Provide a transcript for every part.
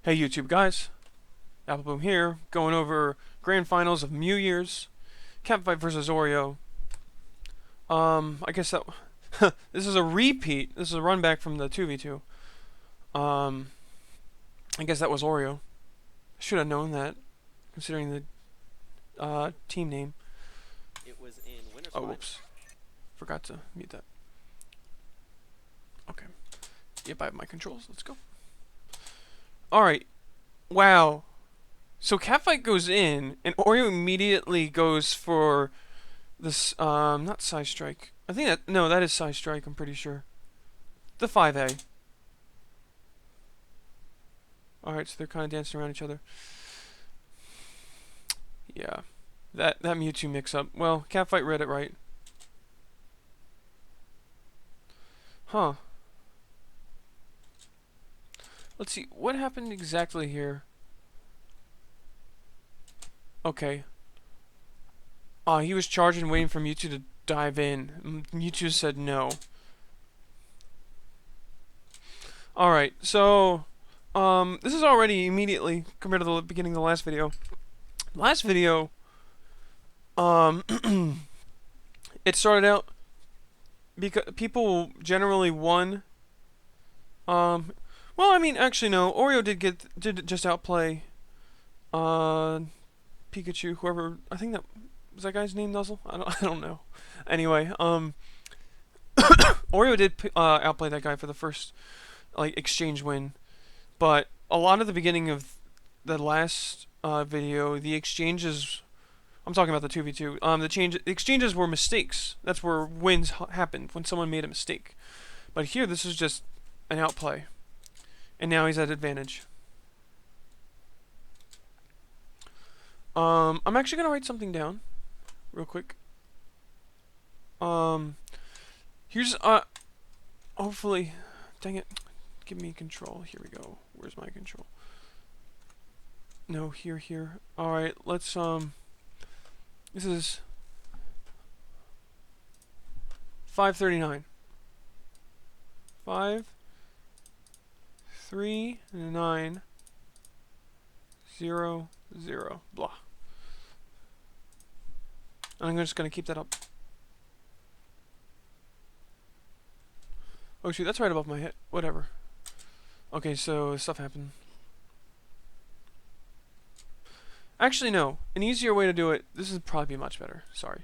Hey YouTube guys, Apple Boom here, going over grand finals of New Year's, Catfight versus Oreo. I guess that this is a repeat. This is a run back from the 2v2. Um, I guess that was Oreo. Should have known that, considering the team name. It was in winner's Oh, finals. whoops, forgot to mute that. Okay, yep, I have my controls. Let's go. All right, wow. So Catfight goes in, and Oreo immediately goes for this, not Psy Strike. I think that, no, that is Psy Strike, I'm pretty sure. The 5A. Alright, so they're kind of dancing around each other. Yeah. That Mewtwo mix-up. Well, Catfight read it right. Huh. Let's see, what happened exactly here? Okay. He was charging, waiting for Mewtwo to dive in. Mewtwo said no. Alright, so this is already immediately compared to the beginning of the last video. Last video, it started out because people generally won. Well, I mean, actually no. Oreo did just outplay Pikachu, whoever. I think that was that guy's name, Nuzzle. I don't know. Anyway, Oreo did outplay that guy for the first like exchange win, but a lot of the beginning of the last video, the exchanges. I'm talking about the 2v2. The exchanges were mistakes. That's where wins happened when someone made a mistake. But here, this is just an outplay, and now he's at advantage. I'm actually gonna write something down, real quick. Here's hopefully, dang it, give me control. Here we go. Where's my control? No, here. All right, let's This is 539. 5, 3, 9, 0, 0. Blah. And I'm just gonna keep that up. Oh shoot, that's right above my head. Whatever. Okay, so stuff happened. Actually, no. An easier way to do it. This would probably be much better. Sorry.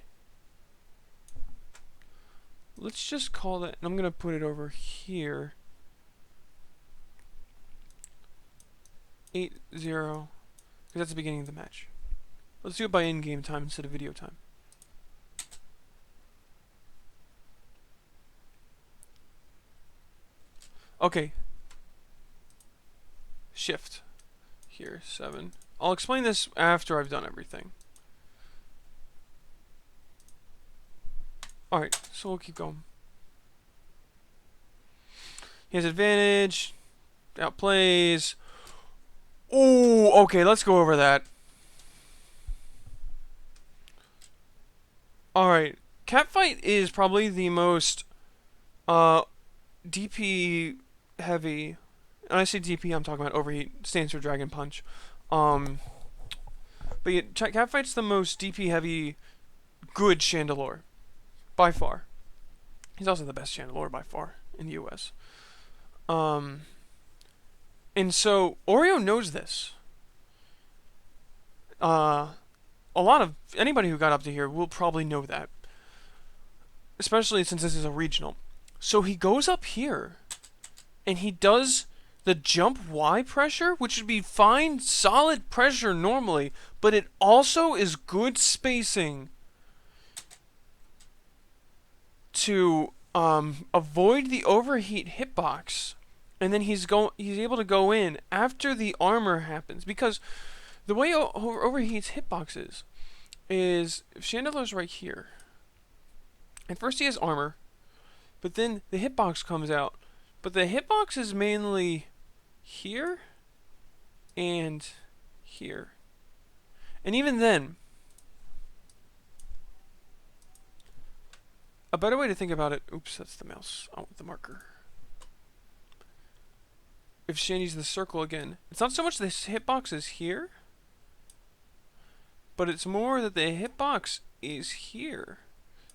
Let's just call that. I'm gonna put it over here. 8-0, because that's the beginning of the match. Let's do it by in-game time instead of video time. Okay. Shift. Here, 7. I'll explain this after I've done everything. Alright, so we'll keep going. He has advantage. Outplays. Ooh, okay, let's go over that. Alright. Catfight is probably the most DP heavy. And I say DP, I'm talking about overheat. Stands for Dragon Punch. But yeah, Catfight's the most DP heavy good Chandelure. By far. He's also the best Chandelure by far in the US. And so Oreo knows this. A lot of anybody who got up to here will probably know that. Especially since this is a regional. So he goes up here and he does the jump Y pressure, which would be fine, solid pressure normally, but it also is good spacing to avoid the overheat hitbox, and then he's able to go in after the armor happens, because the way overheat's hitbox is if Chandelure's right here, and first he has armor, but then the hitbox comes out, but the hitbox is mainly here and here, and even then, a better way to think about it. Oops, that's the mouse. I want the marker. if Shandy's the circle again. It's not so much this hitbox is here, but it's more that the hitbox is here.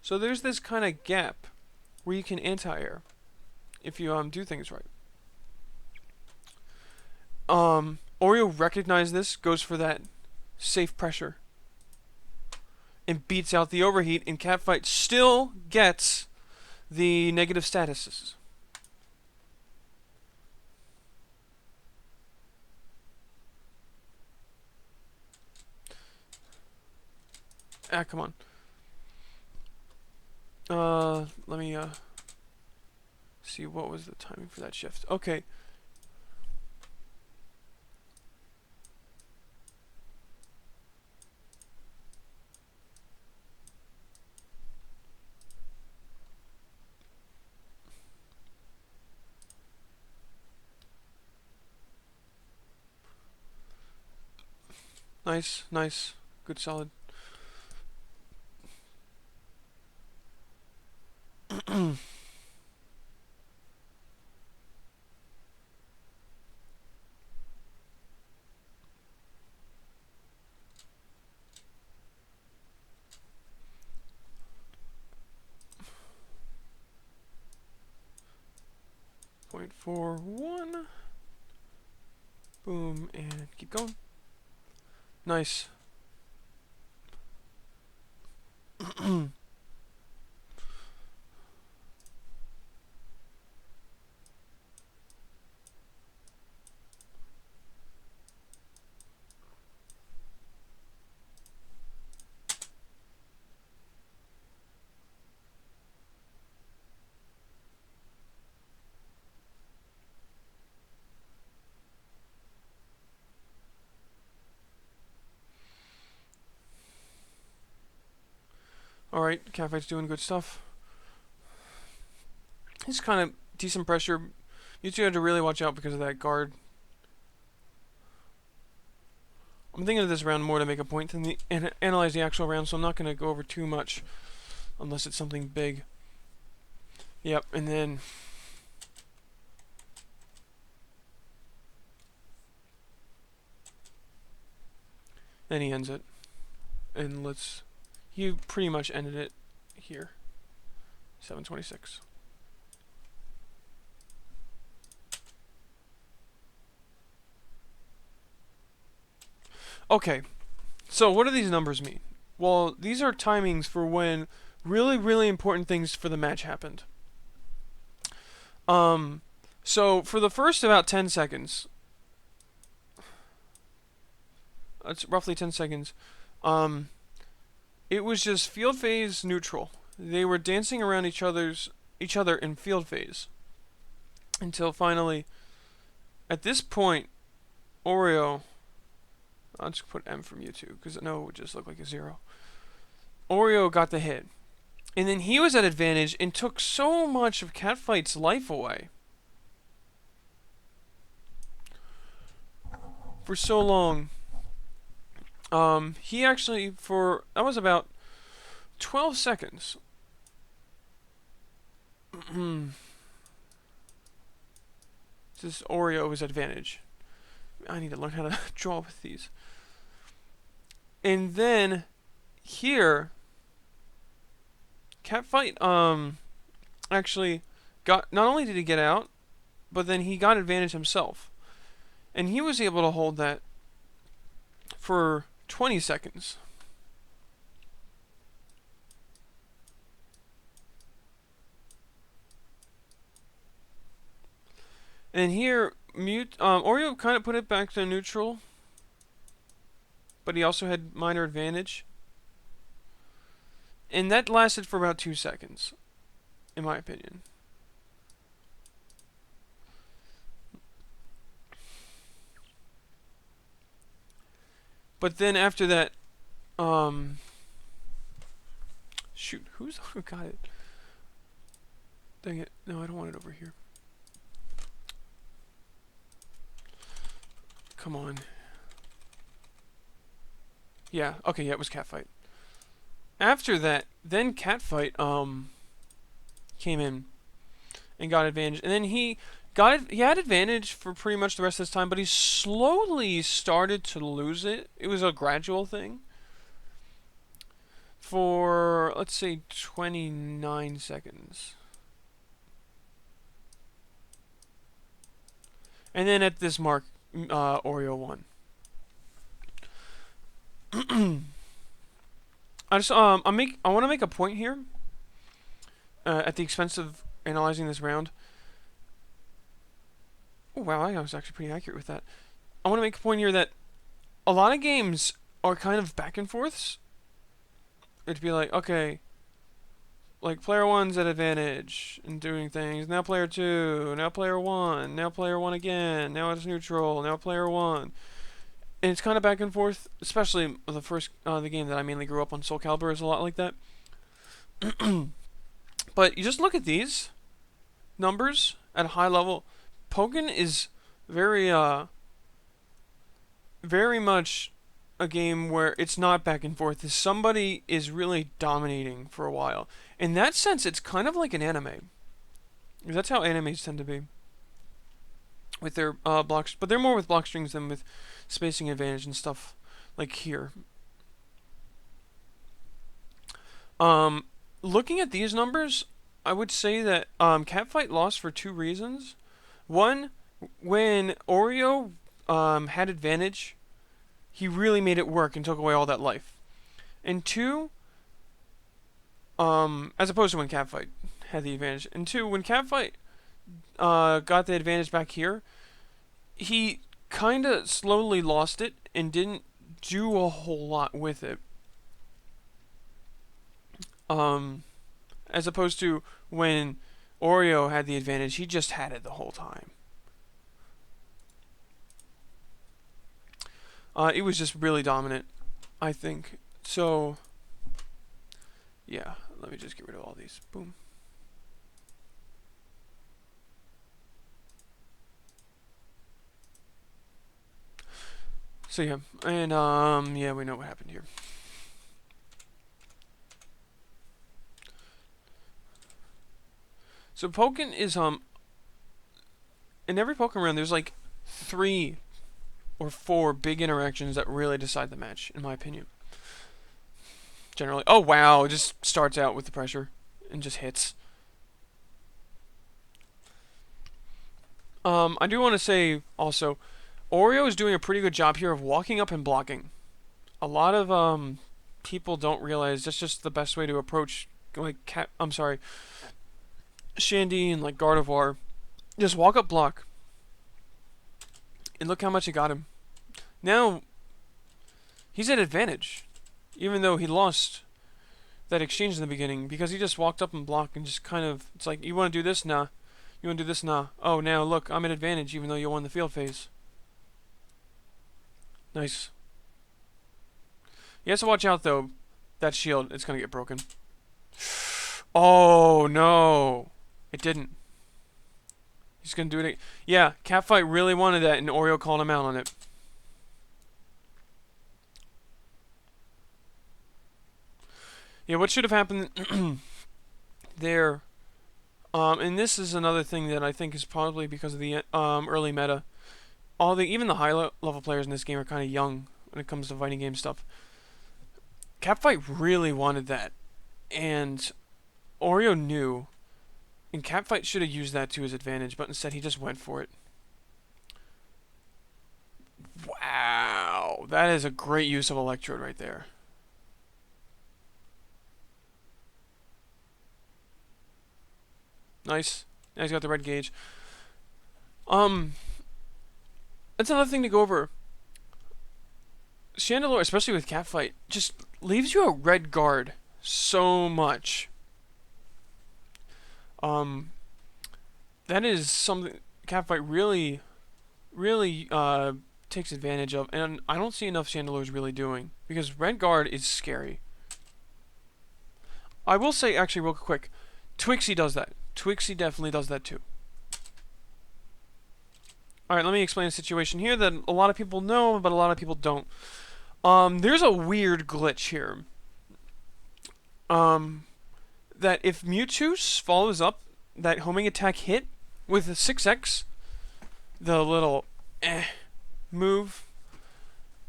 So there's this kind of gap where you can anti-air if you do things right. Oreo recognized this, goes for that safe pressure, and beats out the overheat, and Catfight still gets the negative statuses. Ah, come on. Let me see what was the timing for that shift. Okay. Nice, nice. Good, solid. 0.41. Boom, and keep going. Nice. Alright, Catfight's doing good stuff. He's kind of decent pressure. You two have to really watch out because of that guard. I'm thinking of this round more to make a point than analyze the actual round, so I'm not going to go over too much unless it's something big. Yep, and then he ends it. And he pretty much ended it here. 726. Okay, so what do these numbers mean? Well, these are timings for when really, really important things for the match happened. So for the first about 10 seconds, it's roughly 10 seconds, it was just field phase neutral. They were dancing around each other in field phase until finally, at this point, Oreo, I'll just put M from U2 because I know it would just look like a 0. Oreo got the hit, and then he was at advantage and took so much of Catfight's life away for so long. He actually, that was about 12 seconds. This is Oreo's advantage. I need to learn how to draw with these. And then here, Catfight actually got, not only did he get out, but then he got advantage himself. And he was able to hold that for 20 seconds. And here, Oreo kind of put it back to neutral, but he also had minor advantage. And that lasted for about 2 seconds, in my opinion. But then after that, shoot, who got it? Dang it. No, I don't want it over here. Come on. Yeah, okay, yeah, it was Catfight. After that, then Catfight came in and got advantage. And then he he had advantage for pretty much the rest of his time, but he slowly started to lose it. It was a gradual thing. For let's say 29 seconds. And then at this mark, Oreo won. I want to make a point here. At the expense of analyzing this round. Oh wow, I was actually pretty accurate with that. I want to make a point here that a lot of games are kind of back and forths. It'd be like, okay, like player one's at advantage in doing things. Now player two. Now player one. Now player one again. Now it's neutral. Now player one. And it's kind of back and forth. Especially the game that I mainly grew up on, Soul Calibur, is a lot like that. But you just look at these numbers at a high level. Pokken is very much a game where it's not back and forth. Somebody is really dominating for a while. In that sense, it's kind of like an anime. That's how animes tend to be. With their blocks, but they're more with block strings than with spacing advantage and stuff like here. Looking at these numbers, I would say that Catfight lost for two reasons. One, when Oreo had advantage, he really made it work and took away all that life. And two, as opposed to when Catfight had the advantage. And two, when Catfight got the advantage back here, he kind of slowly lost it and didn't do a whole lot with it. As opposed to when Oreo had the advantage, he just had it the whole time. It was just really dominant, I think. So, yeah, let me just get rid of all these. Boom. So yeah, and yeah, we know what happened here. So Pokken is in every Pokken round there's like 3 or 4 big interactions that really decide the match, in my opinion. Generally. Oh wow, it just starts out with the pressure and just hits. I do want to say also, Oreo is doing a pretty good job here of walking up and blocking. A lot of people don't realize that's just the best way to approach Shandy and like Gardevoir. Just walk up, block. And look how much it got him. Now, he's at advantage. Even though he lost that exchange in the beginning. Because he just walked up and blocked and just kind of... It's like, you want to do this? Nah. You want to do this? Nah. Oh, now look, I'm at advantage even though you won the field phase. Nice. He has to watch out though. That shield, it's going to get broken. Oh, no. It didn't. He's going to do it. Yeah, Catfight really wanted that, and Oreo called him out on it. Yeah, what should have happened there, and this is another thing that I think is probably because of the early meta. Even the high level players in this game are kind of young when it comes to fighting game stuff. Catfight really wanted that, and Oreo knew. And Catfight should have used that to his advantage, but instead he just went for it. Wow, that is a great use of Electrode right there. Nice. Now he's got the red gauge. That's another thing to go over. Chandelure, especially with Catfight, just leaves you a red guard so much. That is something Catfight really takes advantage of, and I don't see enough Chandelures really doing, because red guard is scary. I will say, actually, real quick, Twixie does that. Twixie definitely does that too. Alright, let me explain a situation here that a lot of people know, but a lot of people don't. There's a weird glitch here. That if Mewtwo follows up that homing attack hit with the 6X, the little move,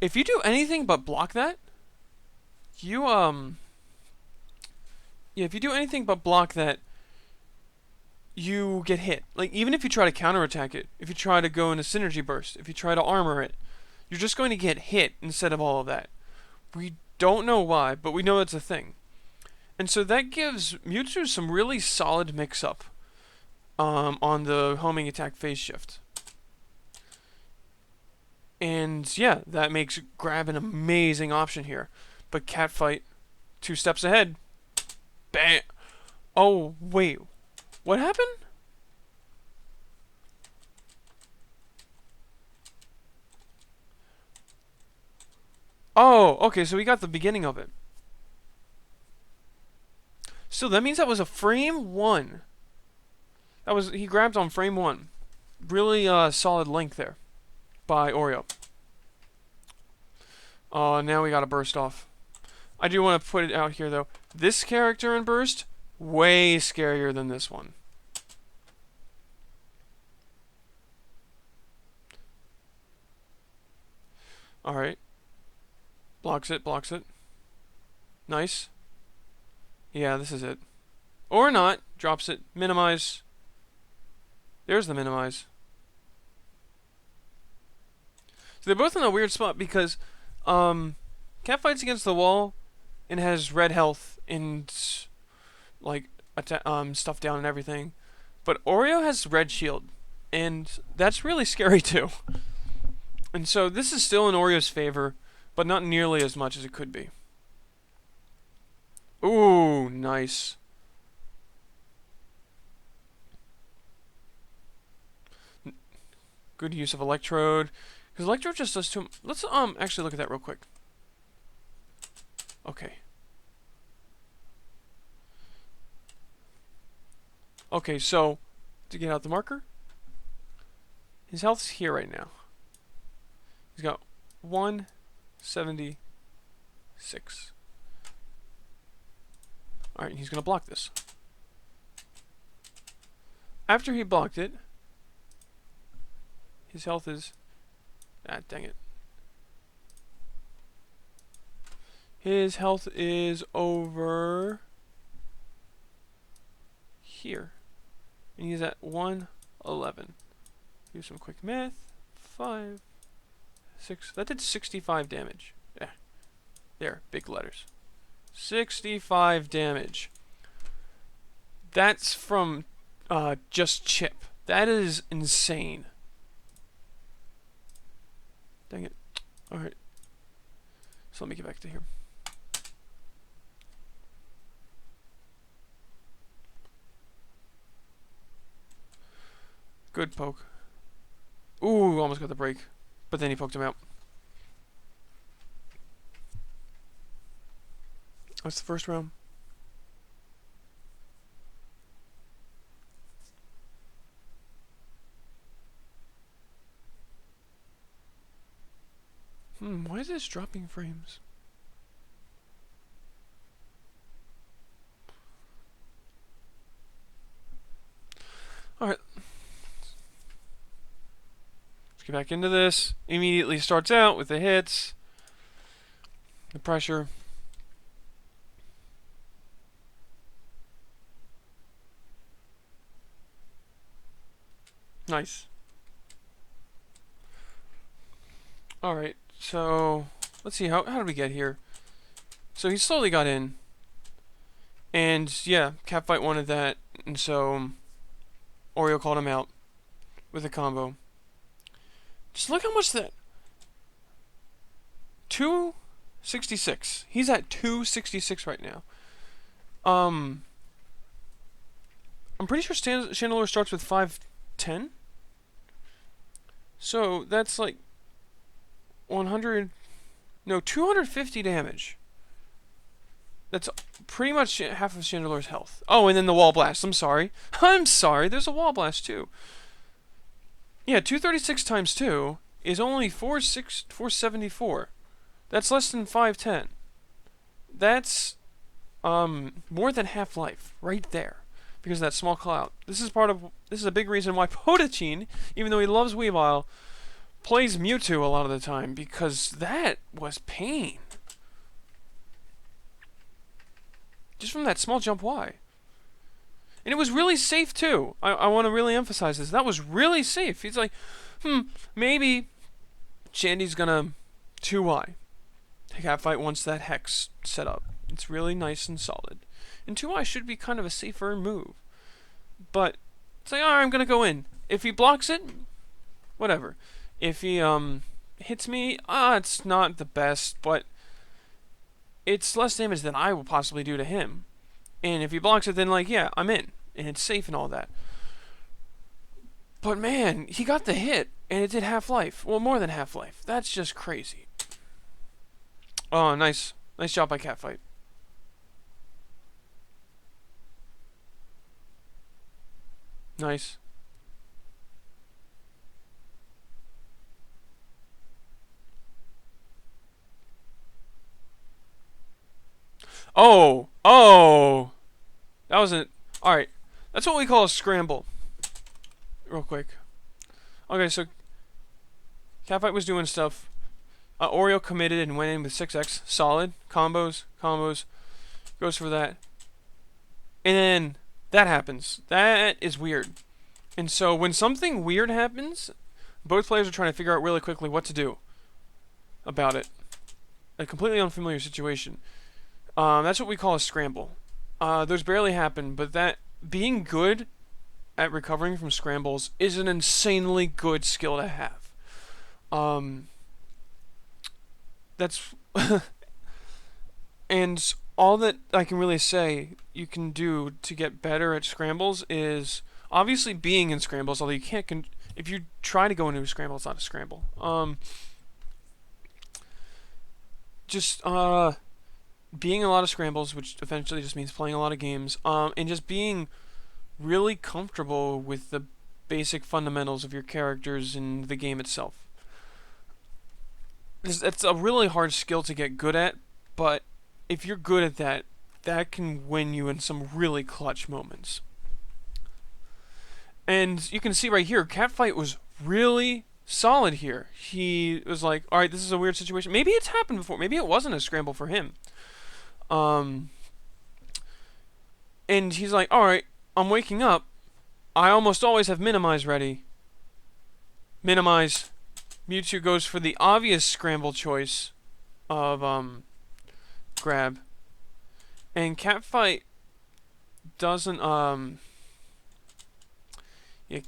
if you do anything but block that, you yeah, if you do anything but block that, you get hit. Like, even if you try to counterattack it, if you try to go into synergy burst, if you try to armor it, you're just going to get hit instead of all of that. We don't know why, but we know it's a thing. And so that gives Mewtwo some really solid mix-up on the homing attack phase shift. And yeah, that makes grab an amazing option here. But Catfight, 2 steps ahead. Bam! Oh, wait. What happened? Oh, okay, so we got the beginning of it. So that means that was a frame 1. He grabbed on frame 1. Really solid link there by Oreo. Now we gotta burst off. I do want to put it out here though. This character in burst, way scarier than this one. Alright. Blocks it, blocks it. Nice. Yeah, this is it. Or not. Drops it. Minimize. There's the minimize. So they're both in a weird spot because Catfight's against the wall and has red health and like stuff down and everything. But Oreo has red shield, and that's really scary too. And so this is still in Oreo's favor, but not nearly as much as it could be. Ooh, nice. Good use of Electrode. Because Electrode just does too... Let's actually look at that real quick. Okay. Okay, so to get out the marker, his health's here right now. He's got 176. Alright, he's going to block this. After he blocked it, his health is... Ah, dang it. His health is over here. And he's at 111. Do some quick math. 5, 6. That did 65 damage. Yeah. There, big letters. 65 damage. That's from just Chip. That is insane. Dang it. Alright. So let me get back to here. Good poke. Ooh, almost got the break. But then he poked him out. That's the first round. Why is this dropping frames? Alright. Let's get back into this. Immediately starts out with the hits. The pressure. Nice. Alright, so let's see, how did we get here? So he slowly got in. And yeah, Catfight wanted that, and so Oreo called him out with a combo. Just look how much that 266. He's at 266 right now. I'm pretty sure Chandelure starts with 510. So that's like 250 damage. That's pretty much half of Chandelure's health. Oh, and then the wall blast. I'm sorry. I'm sorry. There's a wall blast too. Yeah, 236 times 2 is only 474. That's less than 510. That's more than half life right there. because of that small clout. This is a big reason why Potachin, even though he loves Weavile, plays Mewtwo a lot of the time, because that was pain. Just from that small jump Y. And it was really safe too. I want to really emphasize this. That was really safe. He's like, maybe Shandy's gonna 2Y. Catfight wants that Hex set up. It's really nice and solid. And 2Y should be kind of a safer move. But it's like, alright, I'm gonna go in. If he blocks it, whatever. If he hits me, it's not the best, but it's less damage than I will possibly do to him. And if he blocks it, then like, yeah, I'm in. And it's safe and all that. But man, he got the hit, and it did half-life. Well, more than half-life. That's just crazy. Oh, nice. Nice job by Catfight. Nice. Oh! Oh! That wasn't... Alright. That's what we call a scramble. Real quick. Okay, so... Catfight was doing stuff. Oreo committed and went in with 6x. Solid. Combos. Goes for that. And then... That happens. That is weird. And so, when something weird happens, both players are trying to figure out really quickly what to do about it. A completely unfamiliar situation. That's what we call a scramble. Those barely happen, but that being good at recovering from scrambles is an insanely good skill to have. That's and all that I can really say you can do to get better at scrambles is obviously being in scrambles, although you can't if you try to go into a scramble, it's not a scramble. Just being in a lot of scrambles, which eventually just means playing a lot of games, and just being really comfortable with the basic fundamentals of your characters and the game itself. It's a really hard skill to get good at, but if you're good at that, that can win you in some really clutch moments. And you can see right here, Catfight was really solid here. He was like, alright, this is a weird situation. Maybe it's happened before. Maybe it wasn't a scramble for him. And he's like, alright, I'm waking up. I almost always have Minimize ready. Minimize. Mewtwo goes for the obvious scramble choice of grab. And Catfight doesn't yeah,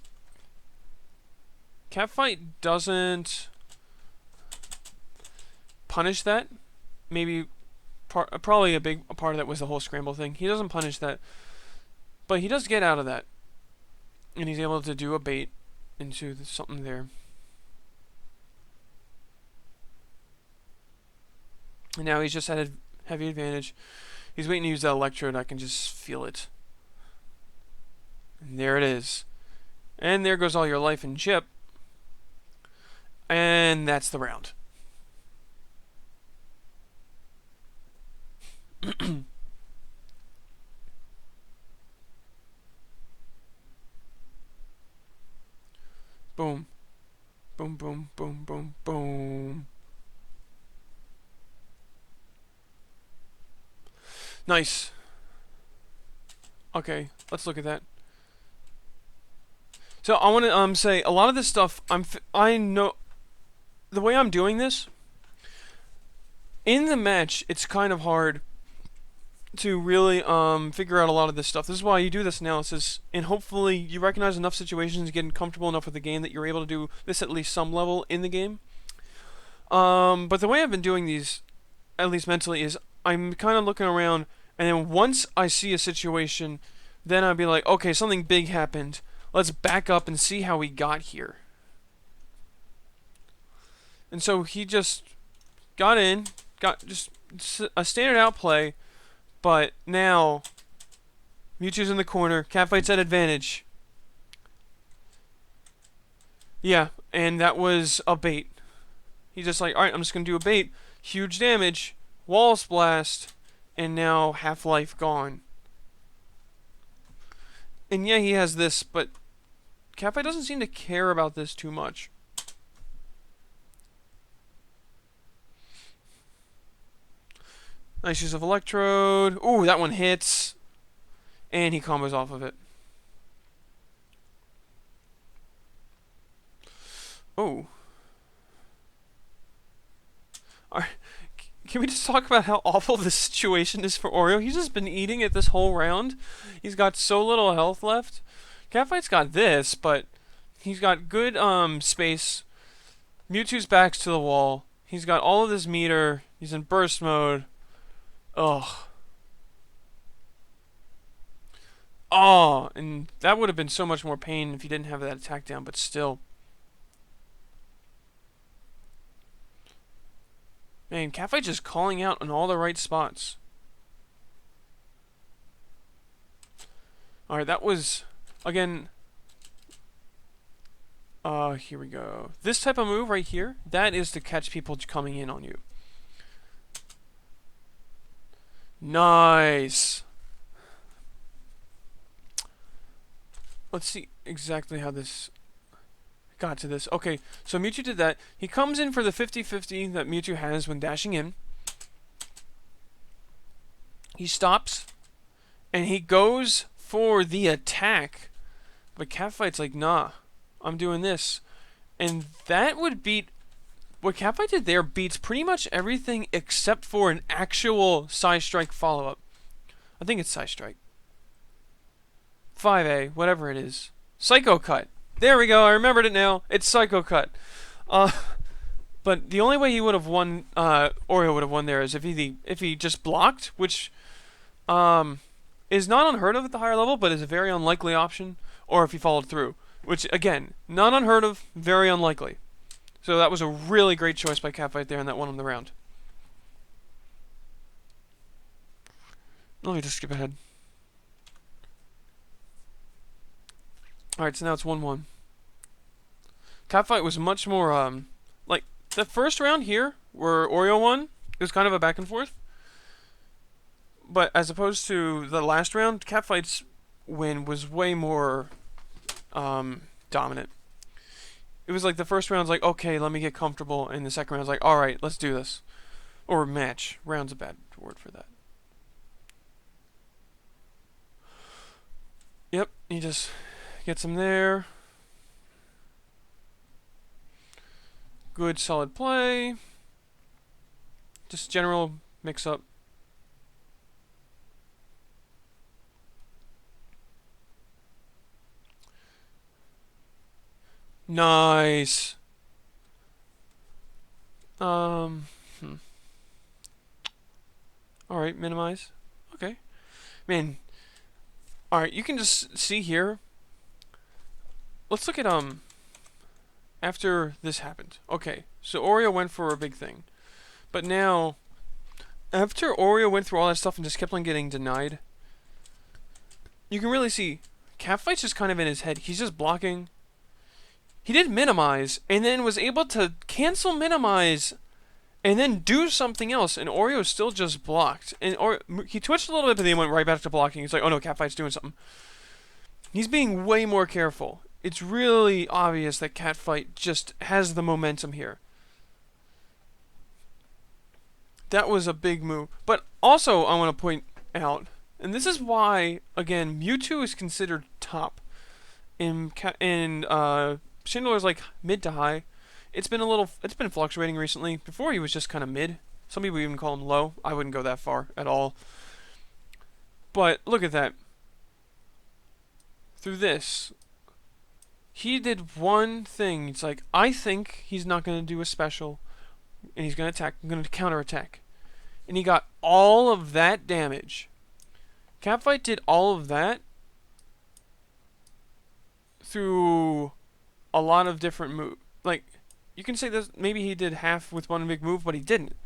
Catfight doesn't punish that. Maybe probably a big part of that was the whole scramble thing. He doesn't punish that, but he does get out of that, and he's able to do a bait into something there. And now he's just at a heavy advantage. He's waiting to use that electrode. I can just feel it. And there it is. And there goes all your life and chip. And that's the round. Boom. Boom, boom, boom, boom, boom. Nice. Okay, let's look at that. So I want to say a lot of this stuff I know the way I'm doing this in the match. It's kind of hard to really figure out a lot of this stuff. This is why you do this analysis, and hopefully you recognize enough situations, getting comfortable enough with the game that you're able to do this at least some level in the game. But the way I've been doing these, at least mentally, is I'm kind of looking around, and then once I see a situation, then I'll be like, okay, something big happened. Let's back up and see how we got here. And so he just got in, got just a standard outplay, but now Mewtwo's in the corner. Catfight's at advantage. Yeah, and that was a bait. He's just like, alright, I'm just going to do a bait. Huge damage. Wall Blast. And now Half-Life gone. And yeah, he has this, but Catfight doesn't seem to care about this too much. Nice use of Electrode. Ooh, that one hits. And he combos off of it. Oh. Alright. Can we just talk about how awful this situation is for Oreo? He's just been eating it this whole round. He's got so little health left. Catfight's got this, but he's got good space. Mewtwo's back's to the wall. He's got all of this meter. He's in burst mode. Ugh. Oh, and that would have been so much more pain if he didn't have that attack down, but still. Man, Catfight just calling out on all the right spots. Alright, that was, again, here we go. This type of move right here, that is to catch people coming in on you. Nice. Let's see exactly how this got to this. Okay, so Mewtwo did that. He comes in for the 50-50 that Mewtwo has when dashing in. He stops, and he goes for the attack. But Catfight's like, nah, I'm doing this. And that would beat... What Catfight did there beats pretty much everything except for an actual Psy Strike follow-up. I think it's Psy Strike. 5A, whatever it is. Psycho Cut. There we go, I remembered it now. It's Psycho Cut. But the only way he would have won, Oreo would have won there is if he just blocked, which is not unheard of at the higher level, but is a very unlikely option, or if he followed through. Which, again, not unheard of, very unlikely. So that was a really great choice by Catfight there, and that won him the round. Let me just skip ahead. Alright, so now it's 1-1. Catfight was much more, like, the first round here, where Oreo won, it was kind of a back and forth. But as opposed to the last round, Catfight's win was way more, dominant. It was like the first round's like, okay, let me get comfortable, and the second round's like, alright, let's do this. Or match. Round's a bad word for that. Yep, he just gets him there. Good solid play. Just general mix up. Nice. Alright, minimize. Okay. Man. Alright, you can just see here. Let's look at, after this happened. Okay, so Oreo went for a big thing. But now, after Oreo went through all that stuff and just kept on getting denied, you can really see Catfight's just kind of in his head. He's just blocking. He did minimize, and then was able to cancel minimize, and then do something else, and Oreo still just blocked. And he twitched a little bit, but then went right back to blocking. He's like, oh no, Catfight's doing something. He's being way more careful. It's really obvious that Catfight just has the momentum here. That was a big move. But also, I want to point out, and this is why, again, Mewtwo is considered top. In Chandeler's like mid to high. It's been fluctuating recently. Before he was just kind of mid. Some people even call him low. I wouldn't go that far at all. But look at that. Through this, he did one thing. It's like, I think he's not going to do a special, and he's going to attack. I'm going to counter attack, and he got all of that damage. Catfight did all of that through a lot of different moves. Like, you can say this, maybe he did half with one big move, but he didn't.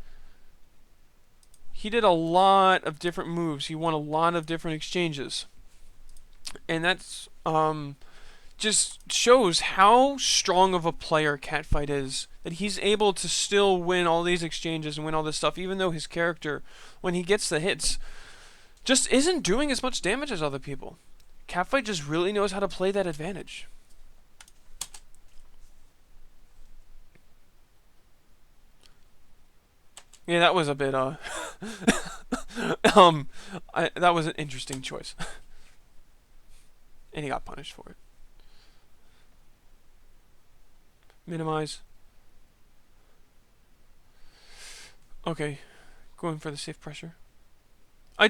He did a lot of different moves. He won a lot of different exchanges. And that's, just shows how strong of a player Catfight is. That he's able to still win all these exchanges and win all this stuff, even though his character, when he gets the hits, just isn't doing as much damage as other people. Catfight just really knows how to play that advantage. Yeah, that was a bit, that was an interesting choice. And he got punished for it. Minimize. Okay, going for the safe pressure. I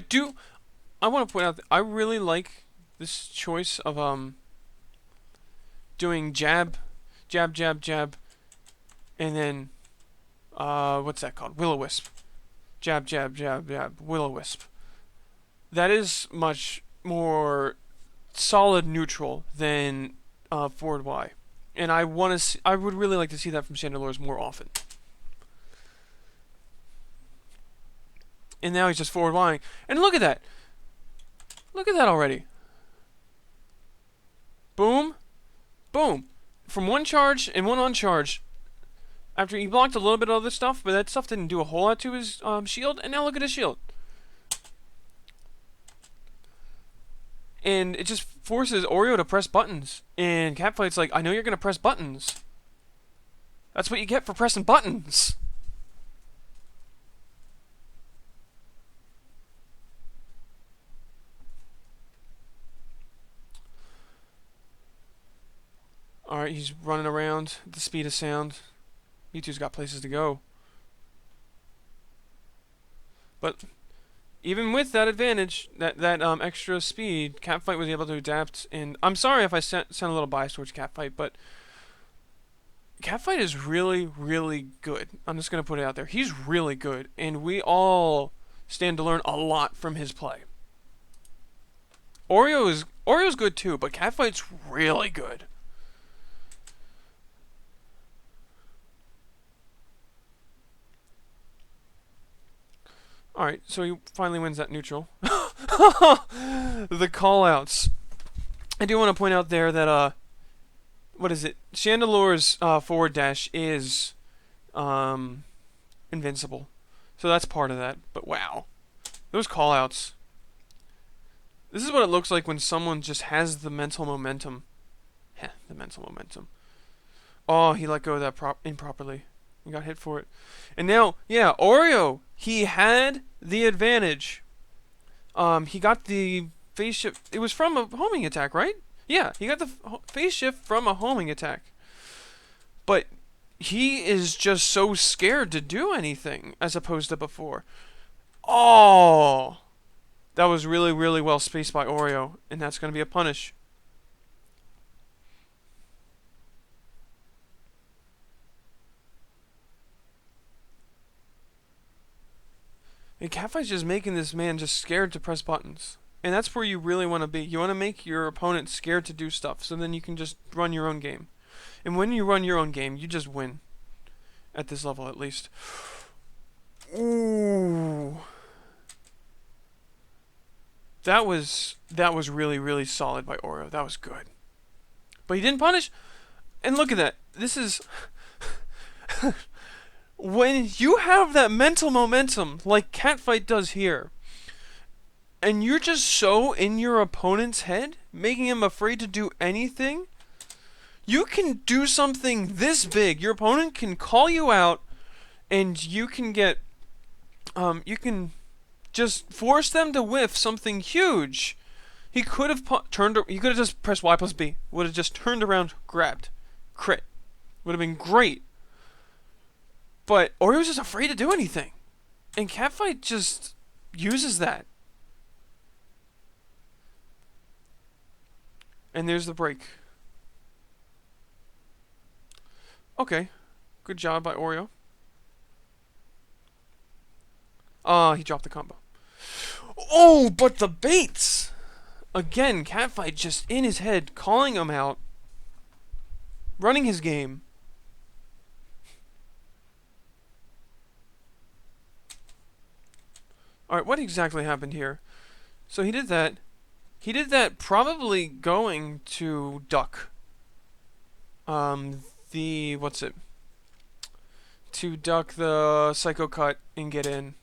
want to point out that I really like this choice of, doing jab, jab, jab, jab, and then, what's that called? Will-O-Wisp. Jab, jab, jab, jab, Will-O-Wisp. That is much more solid neutral than forward Y, and I would really like to see that from Chandelures more often. And now he's just forward Ying, and look at that! Look at that already. Boom, boom, from one charge and one uncharge. After he blocked a little bit of other stuff, but that stuff didn't do a whole lot to his shield, and now look at his shield. And it just forces Oreo to press buttons. And Catfight's like, I know you're going to press buttons. That's what you get for pressing buttons. Alright, he's running around at the speed of sound. Mewtwo's got places to go. But even with that advantage, that extra speed, Catfight was able to adapt. And I'm sorry if I sound a little biased towards Catfight, but Catfight is really, really good. I'm just going to put it out there. He's really good, and we all stand to learn a lot from his play. Oreo's good too, but Catfight's really good. Alright, so he finally wins that neutral. The call-outs. I do want to point out there that, what is it? Chandelure's forward dash is invincible. So that's part of that. But wow. Those call-outs. This is what it looks like when someone just has the mental momentum. Heh, the mental momentum. Oh, he let go of that improperly. He got hit for it. And now, yeah, Oreo, he had the advantage. He got the phase shift. It was from a homing attack, right? Yeah, he got the phase shift from a homing attack. But he is just so scared to do anything as opposed to before. Oh! That was really, really well spaced by Oreo, and that's going to be a punish. And Catfight's just making this man just scared to press buttons. And that's where you really want to be. You want to make your opponent scared to do stuff, so then you can just run your own game. And when you run your own game, you just win. At this level, at least. Ooh. That was really, really solid by Oreo. That was good. But he didn't punish. And look at that. This is... When you have that mental momentum, like Catfight does here, and you're just so in your opponent's head, making him afraid to do anything, you can do something this big. Your opponent can call you out, and you can get... you can just force them to whiff something huge. He could have he could have just pressed Y plus B. Would have just turned around, grabbed, crit. Would have been great. But Oreo's just afraid to do anything. And Catfight just uses that. And there's the break. Okay. Good job by Oreo. He dropped the combo. Oh, but the baits! Again, Catfight just in his head, calling him out. Running his game. Alright, what exactly happened here? So he did that. He did that probably going to duck. What's it? To duck the Psycho Cut and get in.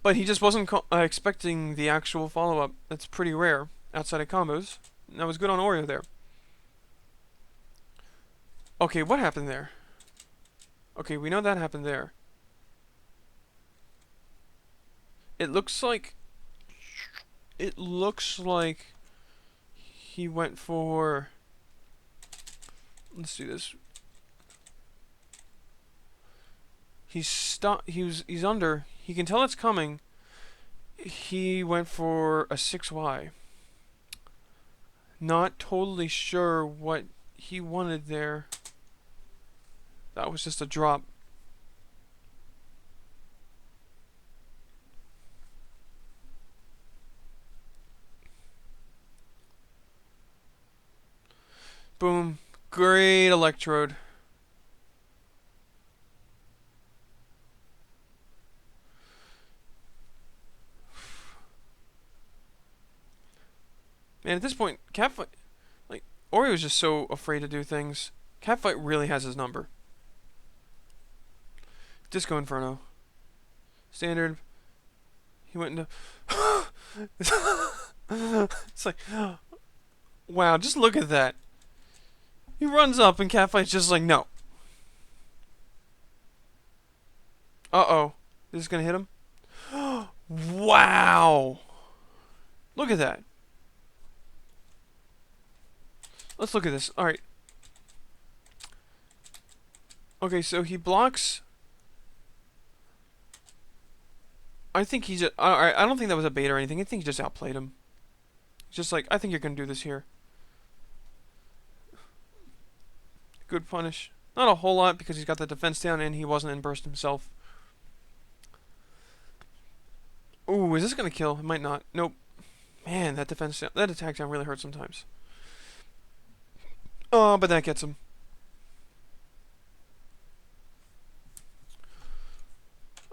But he just wasn't expecting the actual follow-up. That's pretty rare outside of combos. That was good on Oreo there. Okay, what happened there? Okay, we know that happened there. It looks like... It looks like he went for... Let's do this. He's stuck. He's under. He can tell it's coming. He went for a 6Y. Not totally sure what he wanted there. That was just a drop. Boom. Great electrode. Man, at this point, Catfight, like, Oreo's just so afraid to do things. Catfight really has his number. Disco Inferno. Standard. He went into... It's like... Wow, just look at that. He runs up and Catfight's just like, no. Uh-oh. This is gonna hit him? Wow! Look at that. Let's look at this. Alright. Okay, so he blocks... I think he just... Alright, I don't think that was a bait or anything. I think he just outplayed him. Just like, I think you're gonna do this here. Good punish. Not a whole lot because he's got the defense down and he wasn't in burst himself. Ooh, is this gonna kill? It might not. Nope. Man, that defense down, that attack down really hurts sometimes. Oh, but that gets him.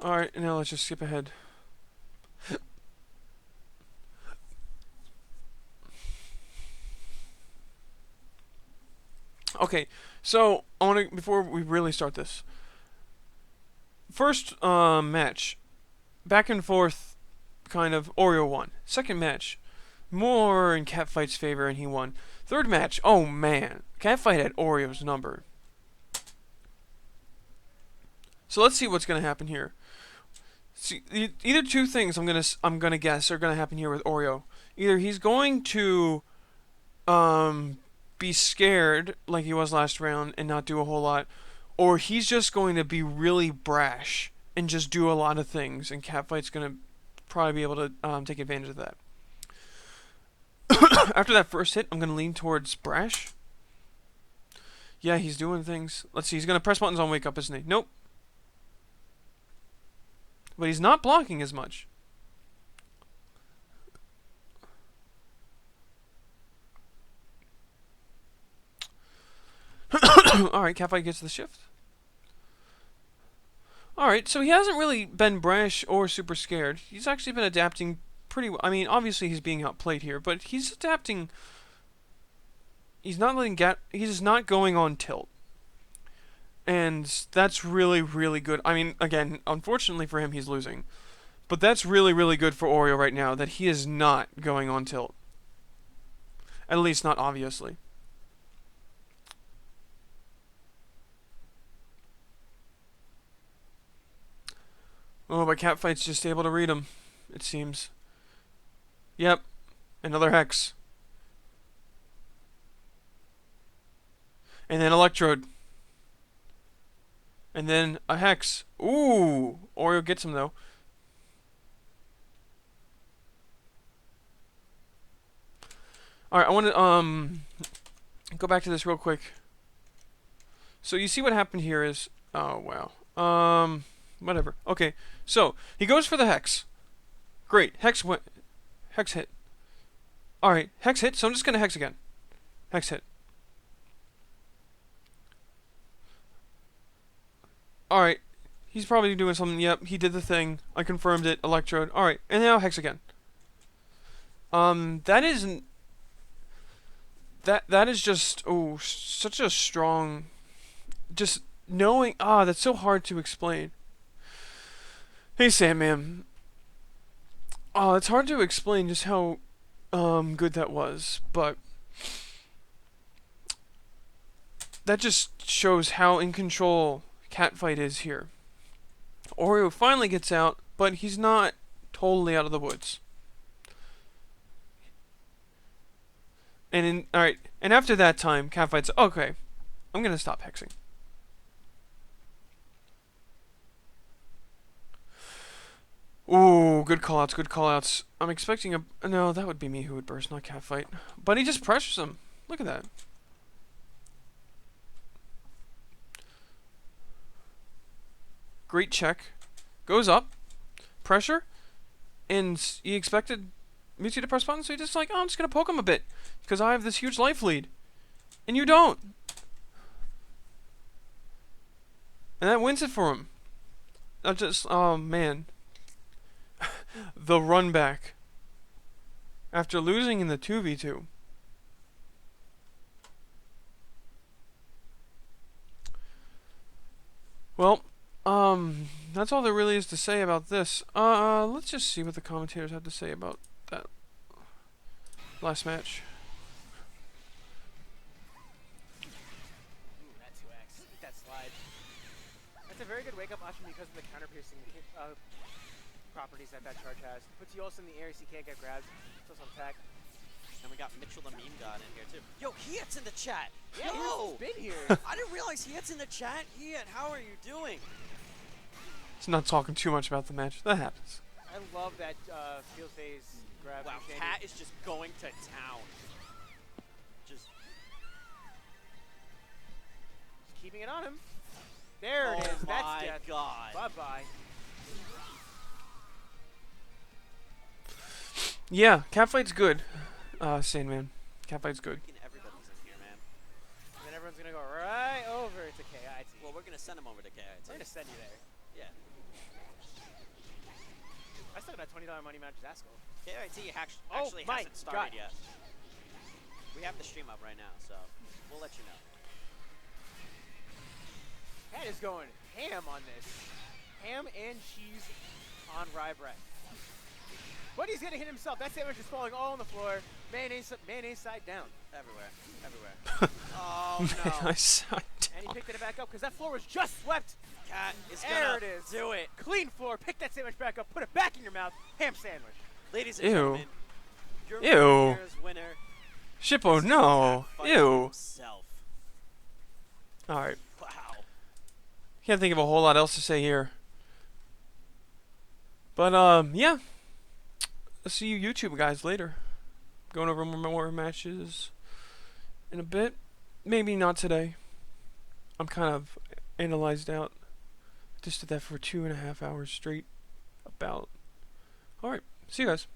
Alright, now let's just skip ahead. Okay, so I want to, before we really start this, first match, back and forth, kind of Oreo won. Second match, more in Catfight's favor and he won. Third match, oh man, Catfight had Oreo's number. So let's see what's gonna happen here. See, either two things I'm gonna guess are gonna happen here with Oreo. Either he's going to be scared like he was last round and not do a whole lot, or he's just going to be really brash and just do a lot of things, and Catfight's going to probably be able to take advantage of that. After that first hit, I'm going to lean towards brash. Yeah, he's doing things. Let's see, he's going to press buttons on wake up, isn't he? Nope. But he's not blocking as much. Alright, Catfight gets the shift. Alright, so he hasn't really been brash or super scared. He's actually been adapting pretty well. I mean, obviously he's being outplayed here, but he's adapting. He's not he's not going on tilt. And that's really, really good. I mean, again, unfortunately for him, he's losing. But that's really, really good for Oreo right now, that he is not going on tilt. At least not obviously. Oh, but Catfight's just able to read him, it seems. Yep, another Hex. And then Electrode. And then a Hex. Ooh! Oreo gets him, though. Alright, I want to, go back to this real quick. So you see what happened here is... Oh, wow. Whatever. Okay, so he goes for the Hex. Great. Hex hit. Alright, Hex hit, so I'm just going to Hex again. Hex hit. Alright, he's probably doing something. Yep, he did the thing. I confirmed it. Electrode. Alright, and now Hex again. That isn't... That is just... Oh, such a strong... Just knowing... that's so hard to explain. Hey, Sandman. It's hard to explain just how good that was, but that just shows how in control Catfight is here. Oreo finally gets out, but he's not totally out of the woods. Alright, and after that time, Catfight's okay, I'm gonna stop hexing. Ooh, good callouts, good callouts. I'm expecting a... No, that would be me who would burst, not Catfight. But he just pressures him. Look at that. Great check. Goes up. Pressure. And he expected Mewtwo to press button, so he just like, oh, I'm just going to poke him a bit. Because I have this huge life lead. And you don't. And that wins it for him. I just... Oh, man. The run back. After losing in the 2v2. Well, that's all there really is to say about this. Let's just see what the commentators had to say about that last match. Ooh, that 2x. Eat that slide. That's a very good wake-up option because of the counter-piercing properties that charge has. Puts you also in the air so you can't get grabbed. Still some attack. And we got Mitchell the Meme God in here too. Yo, Hiet's in the chat. Yeah, Yo, he's been here. I didn't realize Hiet's in the chat. Hiet, how are you doing? It's not talking too much about the match. That happens. I love that field phase grab. Wow, from Shandy. Cat is just going to town. Just Keeping it on him. There it is. oh That's my death. god. Bye-bye. Yeah, Catfight's good. Sandman. Catfight's good. Everybody's in here, man. And then everyone's going to go right over to KIT. Well, we're gonna send him over to KIT. We're going to send you there. Yeah. I still got that $20 money match Zasco. KIT Oh actually my hasn't started God. yet. We have the stream up right now, so we'll let you know. Cat is going ham on this. Ham and cheese on rye bread. But he's gonna hit himself. That sandwich is falling all on the floor. Mayonnaise side down. Everywhere. Everywhere. Oh no. I saw it. And he picked it back up because that floor was just swept. Cat is There gonna it is. do it. Clean floor. Pick that sandwich back up. Put it back in your mouth. Ham sandwich. Ladies and Ew. gentlemen, your Ew. year's winner Shippo, no. Cat Ew. himself. Alright. Wow. Can't think of a whole lot else to say here. But, yeah. I'll see you YouTube guys later. Going over more matches in a bit. Maybe not today. I'm kind of analyzed out. Just did that for 2.5 hours straight. About. Alright. See you guys.